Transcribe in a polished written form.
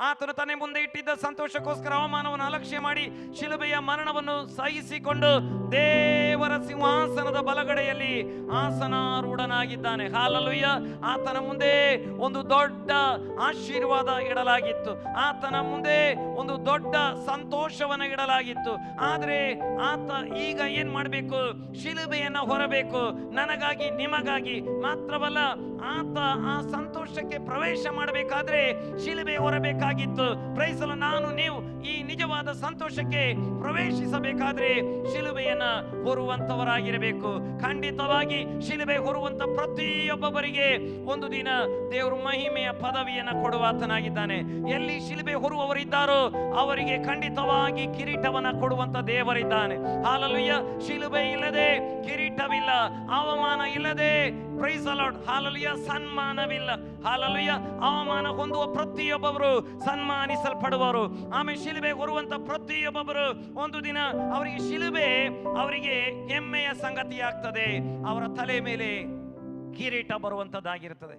ಆತನು ತನ್ನ ಮುಂದೆ ಇಟ್ಟಿದ್ದ ಸಂತೋಷಕ್ಕೋಸ್ಕರ ಅವಮಾನವನ್ನು ಅಲಕ್ಷ್ಯ ಮಾಡಿ ಶಿಲುಬೆಯ ಮರಣವನ್ನು ಸಹಿಸಿಕೊಂಡು ದೇವರ ಸಿಂಹಾಸನದ ಬಲಗಡೆಯಲ್ಲಿ ಆಸನಾರೂಢನಾಗಿದ್ದಾನೆ. ಹಾಲೆಲೂಯ. ಆತನ ಮುಂದೆ ಒಂದು ದೊಡ್ಡ ಆಶೀರ್ವಾದ ಇಡಲಾಗಿತ್ತು, ಆತನ ಮುಂದೆ ಒಂದು ದೊಡ್ಡ ಸಂತೋಷವನ್ನು ಇಡಲಾಗಿತ್ತು. ಆದರೆ ಆತ ಈಗ ಏನ್ ಮಾಡಬೇಕು? ಶಿಲುಬೆಯನ್ನ ಹೊರಬೇಕು, ನನಗಾಗಿ ನಿಮಗಾಗಿ. ಮಾತ್ರವಲ್ಲ, ಆತ ಆ ಸಂತೋಷಕ್ಕೆ ಪ್ರವೇಶ ಮಾಡಬೇಕಾದ್ರೆ ಶಿಲುಬೆ ಹೊರಬೇಕಾಗಿತ್ತು. Praise the Lord. ನಾನು ನೀವು ಈ ನಿಜವಾದ ಸಂತೋಷಕ್ಕೆ ಪ್ರವೇಶಿಸಬೇಕಾದ್ರೆ ಶಿಲುಬೆಯನ್ನ ಹೊರುವಂತವರಾಗಿರಬೇಕು. ಖಂಡಿತವಾಗಿ ಶಿಲುಬೆ ಹೊರುವಂತ ಪ್ರತಿಯೊಬ್ಬೊಬ್ಬರಿಗೆ ಒಂದು ದಿನ ದೇವರು ಮಹಿಮೆಯ ಪದವಿಯನ್ನ ಕೊಡುವಾತನಾಗಿದ್ದಾನೆ. ಎಲ್ಲಿ ಶಿಲುಬೆ ಹೊರುವವರಿದ್ದಾರೋ ಅವರಿಗೆ ಖಂಡಿತವಾಗಿ ಕಿರೀಟವನ್ನ ಕೊಡುವಂತ ದೇವರಿದ್ದಾನೆ. ಹಾಲೆಲೂಯ. ಶಿಲುಬೆ ಇಲ್ಲದೆ ಕಿರೀಟವಿಲ್ಲ, ಅವಮಾನ ಇಲ್ಲದೆ ಪ್ರೈಸ್ ದಿ ಲಾರ್ಡ್ ಹಾಲೆಲೂಯ ಸನ್ಮಾನವಿಲ್ಲ. ಹಾಲೆಲೂಯ. ಅವಮಾನ ಹೊಂದುವ ಪ್ರತಿಯೊಬ್ಬರು ಸನ್ಮಾನಿಸಲ್ಪಡುವರು. ಆಮೇಲೆ ಶಿಲುಬೆ ಹೊರುವಂತ ಪ್ರತಿಯೊಬ್ಬರು ಒಂದು ದಿನ ಅವರಿಗೆ ಶಿಲುಬೆ ಅವರಿಗೆ ಹೆಮ್ಮೆಯ ಸಂಗತಿಯಾಗ್ತದೆ. ಅವರ ತಲೆ ಮೇಲೆ ಕಿರೀಟ ಬರುವಂತದ್ದಾಗಿರುತ್ತದೆ.